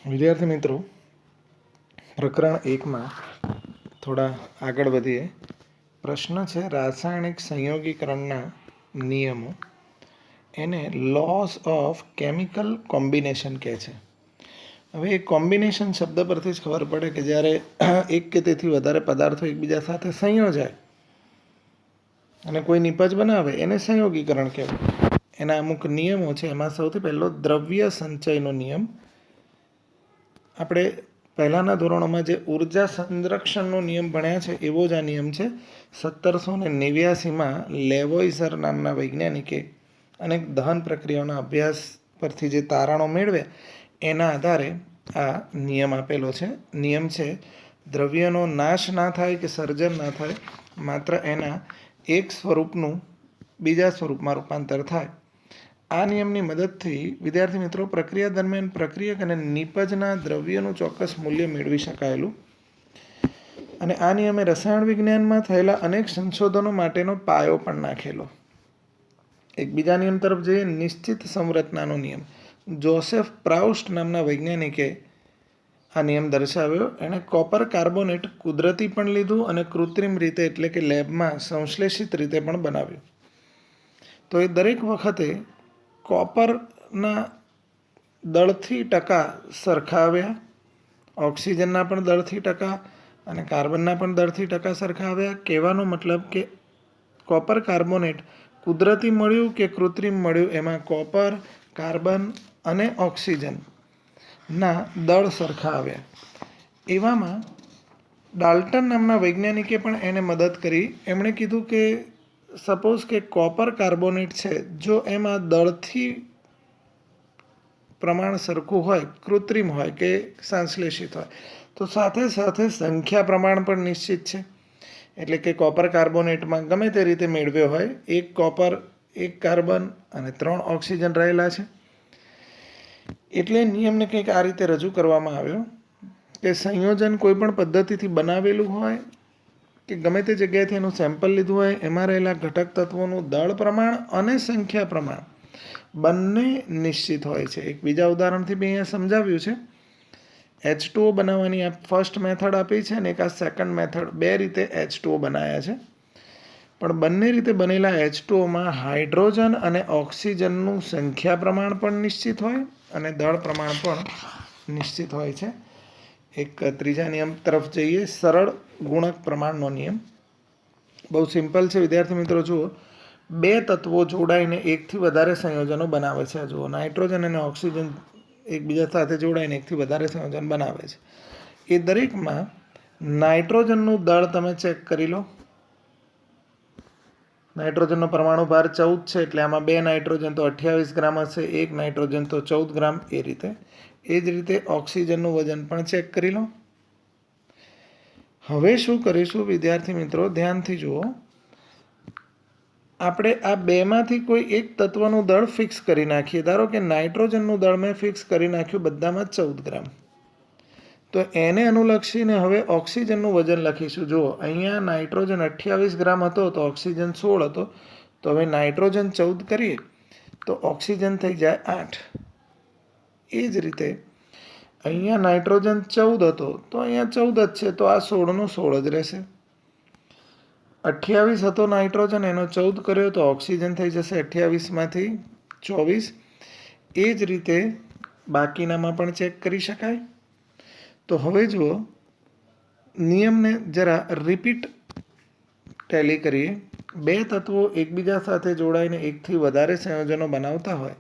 વિદ્યાર્થી મિત્રો, પ્રકરણ 1માં થોડા આગળ વધીએ. પ્રશ્ન છે રાસાયણિક સંયોગીકરણના નિયમો. એને લોસ ઓફ કેમિકલ કોમ્બિનેશન કહે છે. હવે એ કોમ્બિનેશન શબ્દ પરથી જ ખબર પડે કે જ્યારે એક કે તેથી વધારે પદાર્થો એકબીજા સાથે સંયોજાય અને કોઈ નિપજ બનાવે એને સંયોગીકરણ કહેવાય. એના અમુક નિયમો છે. એમાં સૌથી પહેલો દ્રવ્ય સંચયનો નિયમ. આપણે પહેલાંના ધોરણોમાં જે ઉર્જા સંરક્ષણનો નિયમ ભણ્યા છે એવો જ આ નિયમ છે. 1789માં લેવોઇઝર નામના વૈજ્ઞાનિકે અનેક દહન પ્રક્રિયાઓના અભ્યાસ પરથી જે તારણો મેળવ્યા એના આધારે આ નિયમ આપેલો છે. નિયમ છે દ્રવ્યનો નાશ ના થાય કે સર્જન ના થાય, માત્ર એના એક સ્વરૂપનું બીજા સ્વરૂપમાં રૂપાંતર થાય. આ નિયમની મદદથી વિદ્યાર્થી મિત્રો પ્રક્રિયા દરમિયાન પ્રક્રિયક અને નિપજના દ્રવ્યનું ચોક્કસ મૂલ્ય મેળવી શકાયેલું. અને આ નિયમે રસાયણ વિજ્ઞાનમાં થયેલા અનેક સંશોધનો માટેનો પાયો પણ નાખેલો. એક બીજા નિયમ તરફ જઈએ, નિશ્ચિત સંરચનાનો નિયમ. જોસેફ પ્રાઉસ્ટ નામના વૈજ્ઞાનિકે આ નિયમ દર્શાવ્યો. એણે કોપર કાર્બોનેટ કુદરતી પણ લીધું અને કૃત્રિમ રીતે એટલે કે લેબમાં સંશ્લેષિત રીતે પણ બનાવ્યું. તો એ દરેક વખતે કોપરના દળથી ટકા સરખાવ્યા, ઓક્સિજનના પણ દળથી ટકા અને કાર્બનના પણ દળથી ટકા સરખાવ્યા. કહેવાનો મતલબ કે કોપર કાર્બોનેટ કુદરતી મળ્યું કે કૃત્રિમ મળ્યું, એમાં કોપર, કાર્બન અને ઓક્સિજનના દળ સરખા આવ્યા. એવામાં ડાલ્ટન નામના વૈજ્ઞાનિકે પણ એને મદદ કરી. એમણે કીધું કે સપોઝ કે કોપર કાર્બોનેટ છે, જો એમાં દળથી પ્રમાણ સરખું હોય, કૃત્રિમ હોય કે સંશ્લેષિત હોય, તો સાથે સાથે સંખ્યા પ્રમાણ પણ નિશ્ચિત છે. એટલે કે કોપર કાર્બોનેટમાં ગમે તે રીતે મેળવ્યો હોય, એક કોપર, એક કાર્બન અને 3 ઓક્સિજન રહેલા છે. એટલે નિયમને કંઈક આ રીતે રજૂ કરવામાં આવ્યો કે સંયોજન કોઈ પણ પદ્ધતિથી બનાવેલું હોય કે ગમે તે જગ્યાએથી એનું સેમ્પલ લીધું હોય, એમાં રહેલા ઘટક તત્વોનું દળ પ્રમાણ અને સંખ્યા પ્રમાણ બંને નિશ્ચિત હોય છે. એક બીજા ઉદાહરણથી બી અહીંયા સમજાવ્યું છે. H2O બનાવવાની આ ફર્સ્ટ મેથડ આપી છે અને એક આ સેકન્ડ મેથડ. 2 રીતે H2O બનાવ્યા છે. પણ બંને રીતે બનેલા H2Oમાં હાઇડ્રોજન અને ઓક્સિજનનું સંખ્યા પ્રમાણ પણ નિશ્ચિત હોય અને દળ પ્રમાણ પણ નિશ્ચિત હોય છે. એક ત્રીજા નિયમ તરફ જઈએ, સરળ ગુણક પ્રમાણનો નિયમ. બહુ સિમ્પલ છે વિદ્યાર્થી મિત્રો. જુઓ, 2 તત્વો જોડાઈને એકથી વધારે સંયોજનો બનાવે છે. જુઓ, નાઇટ્રોજન અને ઓક્સિજન એકબીજા સાથે જોડાઈને એકથી વધારે સંયોજન બનાવે છે. એ દરેકમાં નાઇટ્રોજનનું દળ તમે ચેક કરી લો. નાઇટ્રોજનનો પરમાણુ ભાર 14 છે, એટલે આમાં 2 નાઇટ્રોજન તો 28 ગ્રામ હશે, 1 નાઇટ્રોજન તો 14 ગ્રામ. એ રીતે એ જ રીતે ઓક્સિજનનું વજન પણ ચેક કરી લો. હવે શું કરીશું વિદ્યાર્થી મિત્રો, ધ્યાનથી જુઓ. આપણે આ બેમાંથી કોઈ એક તત્વનું દળ ફિક્સ કરી નાખીએ. ધારો કે નાઇટ્રોજનનું દળ મેં ફિક્સ કરી નાખ્યું બધામાં 14 ગ્રામ. તો એને અનુલક્ષીને હવે ઓક્સિજનનું વજન લખીશું. જુઓ, અહીંયા નાઇટ્રોજન 28 ગ્રામ હતો તો ઓક્સિજન 16 હતો. તો હવે નાઇટ્રોજન 14 કરીએ તો ઓક્સિજન થઈ જાય 8. એ જ રીતે અહીંયા નાઇટ્રોજન 14 હતો તો અહીંયા 14 જ છે, તો આ 16નો 16 જ રહેશે. 28 હતો નાઇટ્રોજન, એનો 14 કર્યો તો ઓક્સિજન થઈ જશે 28માંથી 24. એ જ રીતે બાકીનામાં પણ ચેક કરી શકાય. તો હવે જુઓ, નિયમને જરા રિપીટ ટેલી કરીએ. 2 તત્વો એકબીજા સાથે જોડાઈને એકથી વધારે સંયોજનો બનાવતા હોય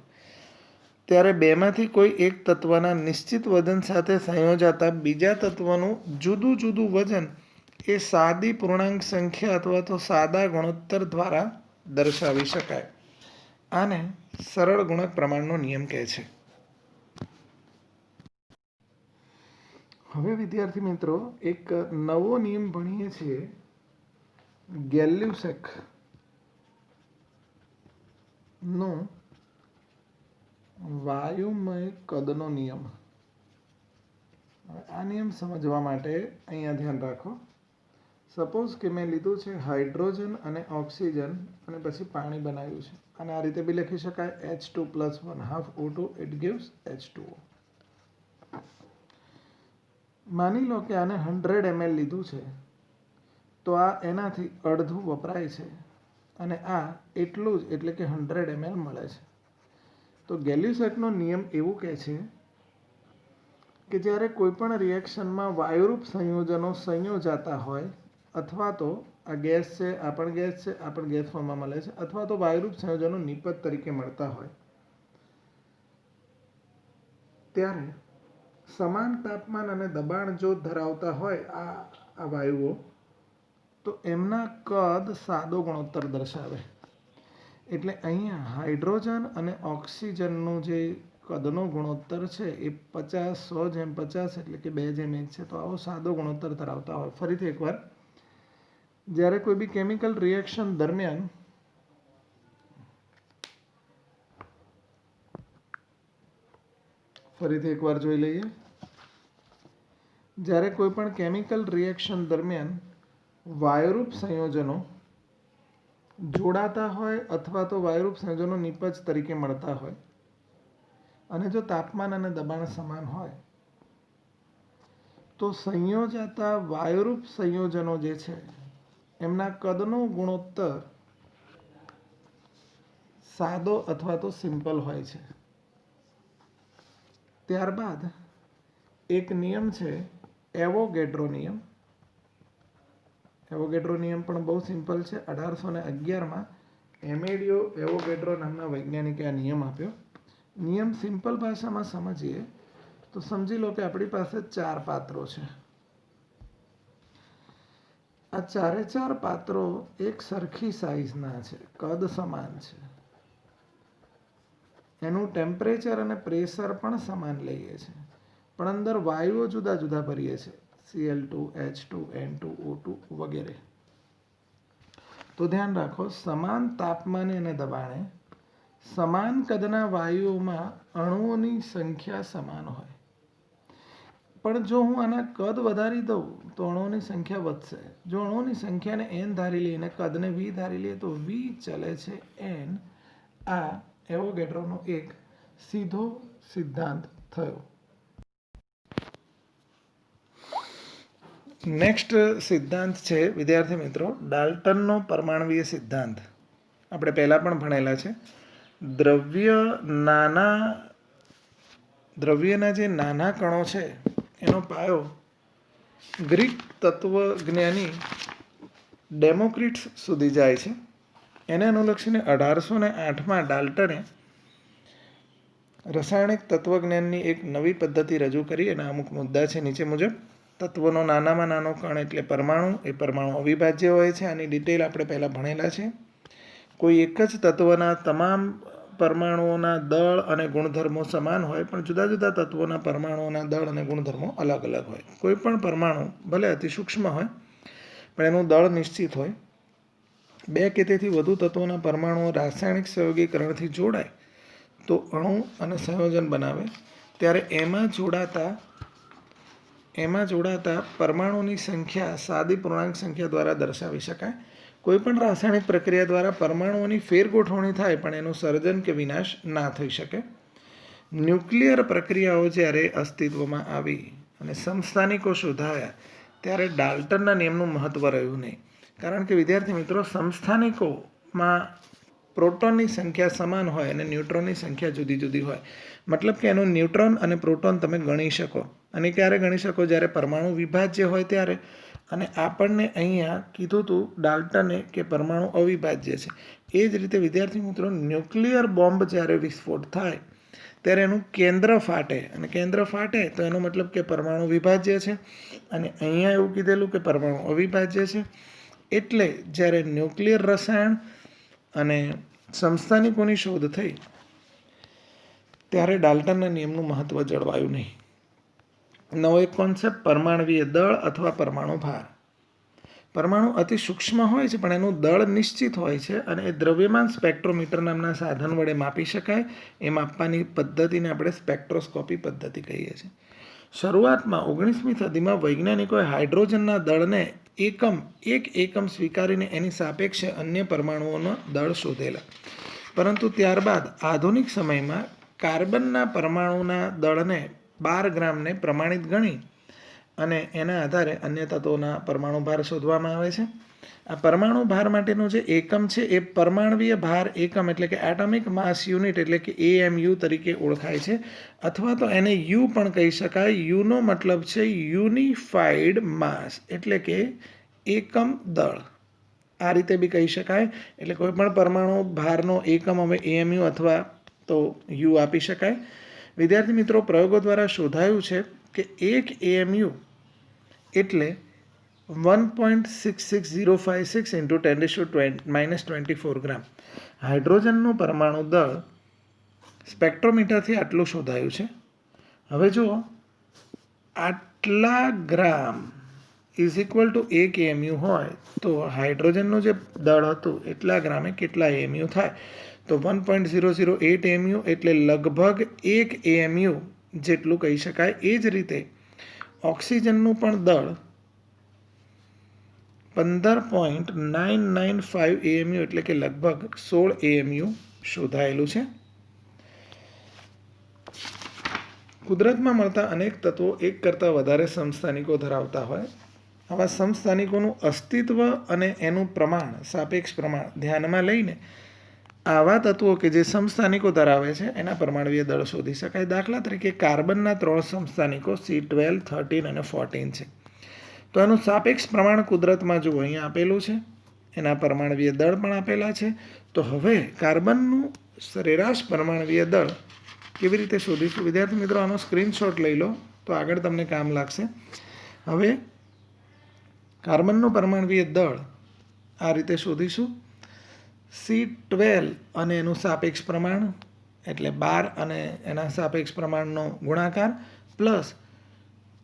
ત્યારે બેમાંથી કોઈ એક તત્વના નિશ્ચિત વજન સાથે સંયોજાતા બીજા તત્વનું જુદું જુદું વજન એ સાદી પૂર્ણાંક સંખ્યા અથવા તો સાદા ગુણોત્તર દ્વારા દર્શાવી શકાય. આને સરળ ગુણક પ્રમાણનો નિયમ કહે છે. હવે વિદ્યાર્થી મિત્રો એક નવો નિયમ ભણીએ છીએ, ગેલ્યુસેક નો વાયુમય કદનો નિયમ. આ નિયમ સમજવા માટે અહીંયા ધ્યાન રાખો. સપોઝ કે મેં લીધું છે હાઇડ્રોજન અને ઓક્સિજન અને પછી પાણી બનાવ્યું છે. અને આ રીતે બી લખી શકાય, H2 + 1/2 O2 it gives H2O. માની લો કે આને 100 ml લીધું છે, તો આ એનાથી અડધું વપરાય છે અને આ એટલું જ એટલે કે 100 ml મળે છે. તો ગેલ્યુસેકનો નિયમ એવું કહે છે કે જ્યારે કોઈપણ રિએક્શનમાં વાયુરૂપ સંયોજનો સંયોજાતા હોય, અથવા તો આ ગેસ છે, આ પણ ગેસ છે, આ પણ ગેસ ફોર્મમાં મળે છે, અથવા તો વાયુરૂપ સંયોજનો નિપજ તરીકે મળતા હોય, ત્યારે સમાન તાપમાન અને દબાણ જો ધરાવતા હોય આ વાયુઓ, તો એમના કદ સાદો ગુણોત્તર દર્શાવે. એટલે અહીંયા હાઇડ્રોજન અને ઓક્સિજનનું જે કદનો ગુણોત્તર છે એ 50:100:50 એટલે કે 2:1 છે. તો આવો સાદો ગુણોત્તર ધરાવતા હોય. ફરીથી એકવાર, જ્યારે કોઈ બી કેમિકલ રિએક્શન દરમિયાન જોઈ લઈએ. જ્યારે કોઈ પણ કેમિકલ રિએક્શન દરમિયાન વાયુરૂપ સંયોજનો જોડાતા હોય અથવા તો વાયુરૂપ સંયોજનો નિપજ તરીકે મળતા હોય અને જો તાપમાન અને દબાણ સમાન હોય, તો સંયોજાતા વાયુરૂપ સંયોજનો જે છે એમના કદનો ગુણોત્તર સાદો અથવા તો સિમ્પલ હોય છે. ત્યારબાદ એક નિયમ છે એવોગેડ્રો નિયમ. એવોગેડ્રો નિયમ પણ બહુ સિમ્પલ છે. 1811માં એમેડિયો એવોગેડ્રો નામના વૈજ્ઞાનિકે આ નિયમ આપ્યો. નિયમ સિમ્પલ ભાષામાં સમજીએ તો સમજી લો કે આપણી પાસે 4 પાત્રો છે. આ 4 પાત્રો એક સરખી સાઇઝના છે, કદ સમાન છે, એનું ટેમ્પરેચર અને પ્રેશર પણ સમાન લઈએ છીએ, પણ અંદર વાયુઓ જુદા જુદા ભરીએ છીએ, Cl2, H2, N2, O2 વગેરે. તો ધ્યાન રાખો, સમાન તાપમાને અને દબાણે સમાન કદના વાયુઓમાં અણુઓની સંખ્યા સમાન હોય, પણ જો હું આના કદ વધારી દઉં તો અણુઓની સંખ્યા વધશે. જો અણુઓની સંખ્યાને n ધારી લઈએ અને કદને v ધારી લઈએ તો v ચલે છે n. આ એવોગેડ્રોનો એક સીધો સિદ્ધાંત થયો. નેક્સ્ટ સિદ્ધાંત છે વિદ્યાર્થી મિત્રો ડાલ્ટનનો પરમાણ્વીય સિદ્ધાંત. આપણે પહેલાં પણ ભણેલા છે. દ્રવ્યના જે નાના કણો છે એનો પાયો ગ્રીક તત્વજ્ઞાની ડેમોક્રિટસ સુધી જાય છે. એને અનુલક્ષીને 1808માં ડાલ્ટને રાસાયણિક તત્વજ્ઞાનની એક નવી પદ્ધતિ રજૂ કરી. એના અમુક મુદ્દા છે નીચે મુજબ. તત્વનો નાનામાં નાનો કણ એટલે પરમાણુ. એ પરમાણુ અવિભાજ્ય હોય છે. આની ડિટેલ આપણે પહેલાં ભણેલા છે. કોઈ એક જ તત્વના તમામ પરમાણુઓના દળ અને ગુણધર્મો સમાન હોય, પણ જુદા જુદા તત્વોના પરમાણુઓના દળ અને ગુણધર્મો અલગ અલગ હોય. કોઈ પણ પરમાણુ ભલે અતિ સૂક્ષ્મ હોય પણ એનું દળ નિશ્ચિત હોય. 2 કે તેથી વધુ તત્વોના પરમાણુઓ રાસાયણિક સંયોગીકરણથી જોડાય તો અણુ અને સંયોજન બનાવે. ત્યારે એમાં જોડાતા પરમાણુની સંખ્યા સાદી પૂર્ણાંક સંખ્યા દ્વારા દર્શાવી શકાય. કોઈપણ રાસાયણિક પ્રક્રિયા દ્વારા પરમાણુઓની ફેરગોઠવણી થાય પણ એનું સર્જન કે વિનાશ ના થઈ શકે. ન્યુક્લિયર પ્રક્રિયાઓ જ્યારે અસ્તિત્વમાં આવી અને સમસ્થાનિકો શોધાયા ત્યારે ડાલ્ટનના નિયમનું મહત્વ રહ્યું નહીં. કારણ કે વિદ્યાર્થી મિત્રો, સમસ્થાનિકોમાં પ્રોટોનની સંખ્યા સમાન હોય અને ન્યુટ્રોનની સંખ્યા જુદી જુદી હોય. મતલબ કે એનો ન્યુટ્રોન અને પ્રોટોન તમે ગણી શકો. અને ક્યારે ગણી શકો? જ્યારે પરમાણુ વિભાજ્ય હોય ત્યારે. અને આપણને અહીંયા કીધું હતું ડાલ્ટને કે પરમાણુ અવિભાજ્ય છે. એ જ રીતે વિદ્યાર્થી મિત્રો, ન્યુક્લિયર બોમ્બ જ્યારે વિસ્ફોટ થાય ત્યારે એનું કેન્દ્ર ફાટે. અને કેન્દ્ર ફાટે તો એનો મતલબ કે પરમાણુ વિભાજ્ય છે. અને અહીંયા એવું કીધેલું કે પરમાણુ અવિભાજ્ય છે. એટલે જ્યારે ન્યુક્લિયર રસાયણ અને સમસ્થાનિકોની શોધ થઈ ત્યારે ડાલ્ટનના નિયમનું મહત્વ જળવાયું નહીં. નવો એક કોન્સેપ્ટ પરમાણ્વીય દળ અથવા પરમાણુ ભાર. પરમાણુ અતિ સૂક્ષ્મ હોય છે પણ એનું દળ નિશ્ચિત હોય છે અને એ દ્રવ્યમાન સ્પેક્ટ્રોમીટર નામના સાધન વડે માપી શકાય. એ માપવાની પદ્ધતિને આપણે સ્પેક્ટ્રોસ્કોપી પદ્ધતિ કહીએ છીએ. શરૂઆતમાં 19મી સદીમાં વૈજ્ઞાનિકોએ હાઇડ્રોજનના દળને એક એકમ સ્વીકારીને એની સાપેક્ષે અન્ય પરમાણુઓનો દળ શોધેલા. પરંતુ ત્યારબાદ આધુનિક સમયમાં કાર્બનના પરમાણુના દળને 12 ગ્રામને પ્રમાણિત ગણી અને એના આધારે અન્ય તત્વોના પરમાણુ ભાર શોધવામાં આવે છે. આ પરમાણુ ભાર માટેનો જે એકમ છે એ પરમાણવીય ભાર એકમ એટલે કે એટોમિક માસ યુનિટ એટલે કે AMU તરીકે ઓળખાય છે, અથવા તો એને યુ પણ કહી શકાય. યુનો મતલબ છે યુનિફાઈડ માસ એટલે કે એકમ દળ. આ રીતે બી કહી શકાય. એટલે કોઈ પણ પરમાણુ ભારનો એકમ હવે AMU અથવા તો યુ આપી શકાય. વિદ્યાર્થી મિત્રો, પ્રયોગો દ્વારા શોધાયું છે કે એક AMU એટલે 1.66056 into 10⁻⁻24 ગ્રામ. હાઇડ્રોજનનું પરમાણુ દળ સ્પેક્ટ્રોમીટરથી આટલું શોધાયું છે. હવે જુઓ, આટલા ગ્રામ ઇઝ ઇક્વલ ટુ 1 AMU હોય તો હાઇડ્રોજનનું જે દળ હતું એટલા ગ્રામે કેટલા AMU થાય? તો 1.008 AMU એટલે લગભગ 1 AMU જેટલું કહી શકાય. એ જ રીતે ઓક્સિજનનું પણ દળ 15.995 AMU એટલે કે લગભગ 16 AMU શોધાયેલું છે. કુદરતમાં મળતા અનેક તત્વો એક કરતાં વધારે સમસ્થાનિકો ધરાવતા હોય. આવા સમસ્થાનિકોનું અસ્તિત્વ અને એનું પ્રમાણ, સાપેક્ષ પ્રમાણ ધ્યાનમાં લઈને આવા તત્વો કે જે સમસ્થાનિકો ધરાવે છે એના પરમાણવીય દળ શોધી શકાય. દાખલા તરીકે કાર્બનના 3 સમસ્થાનિકો C12, 13 અને 14 છે. તો એનું સાપેક્ષ પ્રમાણ કુદરતમાં જુઓ અહીંયા આપેલું છે, એના પરમાણવીય દળ પણ આપેલા છે. તો હવે કાર્બનનું સરેરાશ પરમાણવીય દળ કેવી રીતે શોધીશું? વિદ્યાર્થી મિત્રો, આનો સ્ક્રીનશોટ લઈ લો તો આગળ તમને કામ લાગશે. હવે કાર્બનનું પરમાણવીય દળ આ રીતે શોધીશું. C12 અને એનું સાપેક્ષ પ્રમાણ એટલે 12 અને એના સાપેક્ષ પ્રમાણનો ગુણાકાર પ્લસ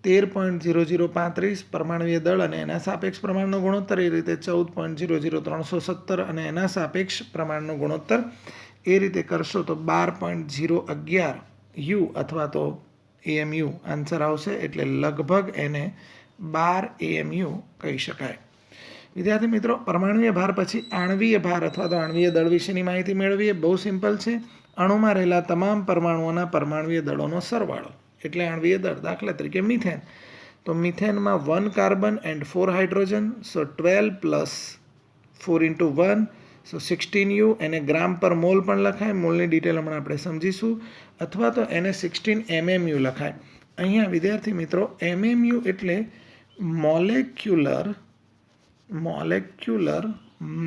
13.0035 પરમાણવીય દળ અને એના સાપેક્ષ પ્રમાણનો ગુણોત્તર, એ રીતે 14.00317 અને એના સાપેક્ષ પ્રમાણનો ગુણોત્તર. એ રીતે કરશો તો 12.011 યુ અથવા તો AMU આન્સર આવશે. એટલે લગભગ એને 12 AMU કહી શકાય. વિદ્યાર્થી મિત્રો, પરમાણુય ભાર પછી આણવીય ભાર અથવા તો આણવીય દળ વિશેની માહિતી મેળવીએ. બહુ સિમ્પલ છે. અણુમાં રહેલા તમામ પરમાણુઓના પરમાણવીય દળોનો સરવાળો એટલે આણવીય દળ. દાખલા તરીકે મિથેન, તો મિથેનમાં 1 carbon and 4 hydrogen, so 12 plus 4 into 1 so 16 U. એને ગ્રામ પર મોલ પણ લખાય, મોલની ડિટેલ હમણાં આપણે સમજીશું, અથવા તો એને 16 MMU લખાય. અહીંયા વિદ્યાર્થી મિત્રો, MMU એટલે મોલેક્યુલર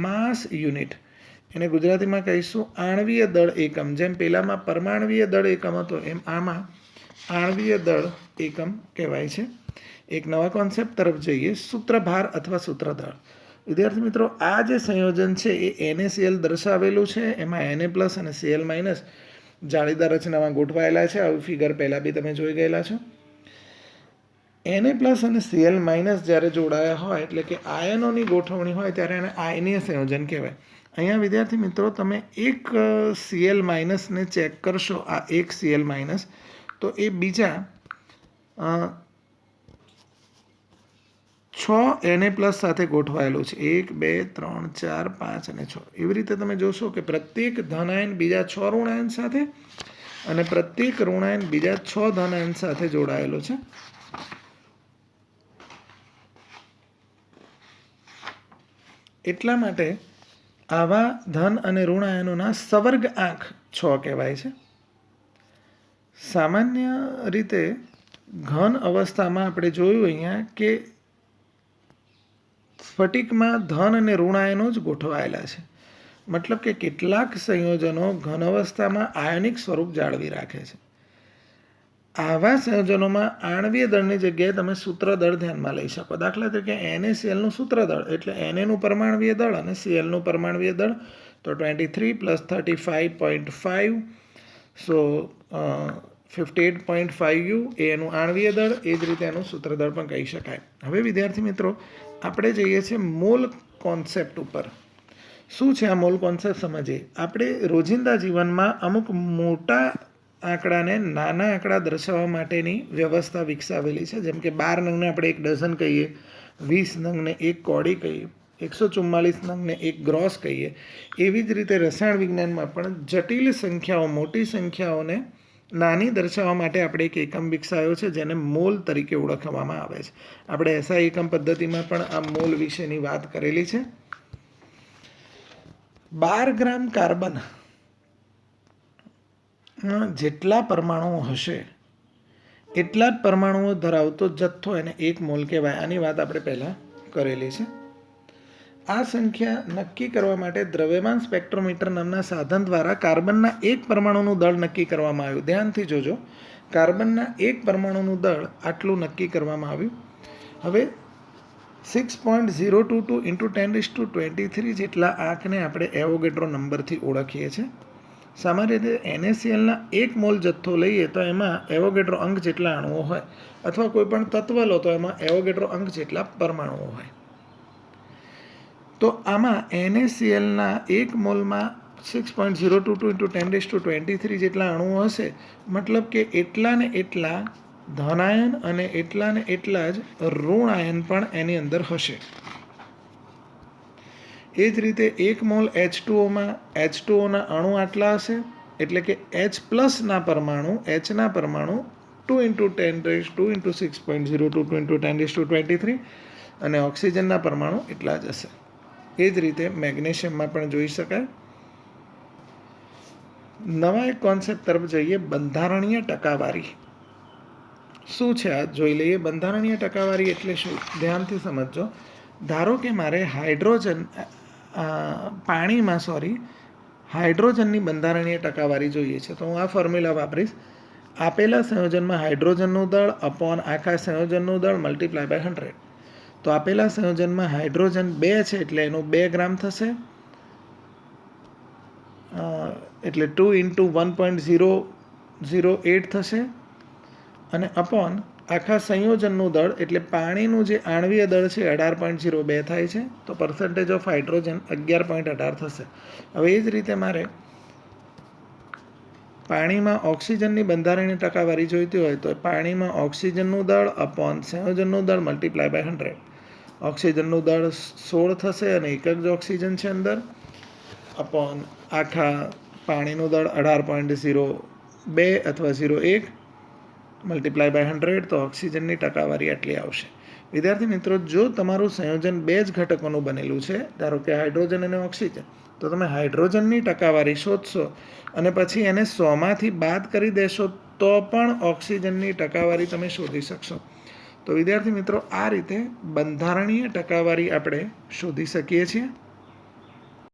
માસ યુનિટ. એને ગુજરાતીમાં કહીશું આણવીય દળ એકમ. જેમ પેલામાં પરમાણવીય દળ એકમ હતો એમ આમાં આણવીય દળ એકમ કહેવાય છે. એક નવા કોન્સેપ્ટ તરફ જઈએ, સૂત્રભાર અથવા સૂત્રદળ. વિદ્યાર્થી મિત્રો, આ જે સંયોજન છે એ NaCl દર્શાવેલું છે. એમાં Na+ અને Cl- જાળીદાર રચનામાં ગોઠવાયેલા છે. આવું ફિગર પહેલાં બી તમે જોઈ ગયેલા છો. Na+ અને Cl- જ્યારે જોડાયા હોય એટલે કે આયનોની ગોઠવણી હોય ત્યારે એને આયનીય સંયોજન કહેવાય. અહીંયા વિદ્યાર્થી મિત્રો, તમે એક Cl- ને ચેક કરશો, આ એક Cl- તો એ બીજા 6 Na+ સાથે ગોઠવાયેલું છે. 1, 2, 3, 4, 5 અને 6. એવી રીતે તમે જોશો કે પ્રત્યેક ધનાયન બીજા 6 ઋણાયન સાથે અને પ્રત્યેક ઋણાયન બીજા 6 ધનાયન સાથે જોડાયેલો છે. એટલા માટે આવા ધન અને ઋણાયનોના સવર્ગ આંક 6 કહેવાય છે. સામાન્ય રીતે ઘન અવસ્થામાં આપણે જોયું અહીંયા કે સ્ફટિકમાં ધન અને ઋણાયનો જ ગોઠવાયેલા છે. મતલબ કે કેટલાક સંયોજનો ઘન અવસ્થામાં આયનિક સ્વરૂપ જાળવી રાખે છે. આવા સંયોજનોમાં આણવીય દળની જગ્યાએ તમે સૂત્રદળ ધ્યાનમાં લઈ શકો. દાખલા તરીકે NaClનું સૂત્રદળ એટલે Na નું પરમાણવીય દળ અને Clનું પરમાણવીય દળ, તો 23 + 35.5 સો 58.5 U એ એનું આણવીય દળ. એ જ રીતે એનું સૂત્રદળ પણ કહી શકાય. હવે વિદ્યાર્થી મિત્રો, આપણે જઈએ છીએ મોલ કોન્સેપ્ટ ઉપર. શું છે આ મોલ કોન્સેપ્ટ સમજીએ. આપણે રોજિંદા જીવનમાં અમુક મોટા આંકડાને નાના આંકડા દર્શાવવા માટેની વ્યવસ્થા વિકસાવેલી છે. જેમ કે 12 નંગને આપણે 1 ડઝન કહીએ, 20 નંગને 1 કોડી કહીએ, 144 નંગને 1 ગ્રોસ કહીએ. એવી જ રીતે રસાયણ વિજ્ઞાનમાં પણ જટિલ સંખ્યાઓ, મોટી સંખ્યાઓને નાની દર્શાવવા માટે આપણે એક એકમ વિકસાવ્યો છે જેને મોલ તરીકે ઓળખવામાં આવે છે. આપણે એસઆઈ એકમ પદ્ધતિમાં પણ આ મોલ વિશેની વાત કરેલી છે. 12 ગ્રામ કાર્બન જેટલા પરમાણુઓ હશે એટલા જ પરમાણુઓ ધરાવતો જથ્થો એને 1 મોલ કહેવાય. આની વાત આપણે પહેલાં કરેલી છે. આ સંખ્યા નક્કી કરવા માટે દ્રવ્યમાન સ્પેક્ટ્રોમીટર નામના સાધન દ્વારા કાર્બનના એક પરમાણુનું દળ નક્કી કરવામાં આવ્યું. ધ્યાનથી જોજો, કાર્બનના એક પરમાણુનું દળ આટલું નક્કી કરવામાં આવ્યું. હવે 6.022 × 10⁻23 જેટલા આંકને આપણે એવોગેડ્રો નંબરથી ઓળખીએ છીએ. સામાન્ય રીતે NaClના 1 મોલ જથ્થો લઈએ તો એમાં એવોગેડ્રો અંક જેટલા અણુઓ હોય, અથવા કોઈ પણ તત્વ લો તો એમાં એવોગેડ્રો અંક જેટલા પરમાણુઓ હોય. તો આમાં NaClના 1 મોલમાં 6.022 × 10⁻23 જેટલા અણુઓ હશે. મતલબ કે એટલા ને એટલા ધનાયન અને એટલા ને એટલા જ ઋણાયન પણ એની અંદર હશે. એ જ રીતે 1 મોલ H2Oમાં H2Oના અણુ આટલા હશે, એટલે કે H+ના પરમાણુ, Hના પરમાણુ 2 × 10⁻2 × 6.022 × 10⁻23 અને ઓક્સિજનના પરમાણુ એટલા જ હશે. એ જ રીતે મેગ્નેશિયમમાં પણ જોઈ શકાય. નવા એક કોન્સેપ્ટ તરફ જઈએ, બંધારણીય ટકાવારી શું છે આ જોઈ લઈએ. બંધારણીય ટકાવારી એટલે શું, ધ્યાનથી સમજજો. ધારો કે મારે હાઇડ્રોજનની બંધારણીય ટકાવારી જોઈએ છે, તો હું આ ફોર્મ્યુલા વાપરીશ. આપેલા સંયોજનમાં હાઇડ્રોજનનું દળ અપોન આખા સંયોજનનું દળ મલ્ટીપ્લાય બાય 100. તો આપેલા સંયોજનમાં હાઇડ્રોજન 2 છે એટલે એનું 2 ગ્રામ થશે, એટલે 2 × 1.008 થશે, અને અપોન આખા સંયોજનનું દળ એટલે પાણીનું જે આણ્વીય દળ છે 18.02 થાય છે. તો પર્સન્ટેજ ઓફ હાઇડ્રોજન 11.18 થશે. હવે એ જ રીતે મારે પાણીમાં ઓક્સિજનની બંધારણીય ટકાવારી જોઈતી હોય તો પાણીમાં ઓક્સિજનનું દળ અપોન સંયોજનનું દળ મલ્ટીપ્લાય બાય 100. ઓક્સિજનનું દળ 16 થશે અને એક જ ઓક્સિજન છે અંદર, અપોન આખા પાણીનું દળ 18.02 અથવા 01 મલ્ટીપ્લાય બાય 100. તો ઓક્સિજનની ટકાવારી આટલી આવશે. વિદ્યાર્થી મિત્રો, જો તમારું સંયોજન 2 જ ઘટકોનું બનેલું છે, ધારો કે હાઇડ્રોજન અને ઓક્સિજન, તો તમે હાઇડ્રોજનની ટકાવારી શોધશો અને પછી એને 100માંથી બાદ કરી દેશો તો પણ ઓક્સિજનની ટકાવારી તમે શોધી શકશો. તો વિદ્યાર્થી મિત્રો, આ રીતે બંધારણીય ટકાવારી આપણે શોધી શકીએ છીએ.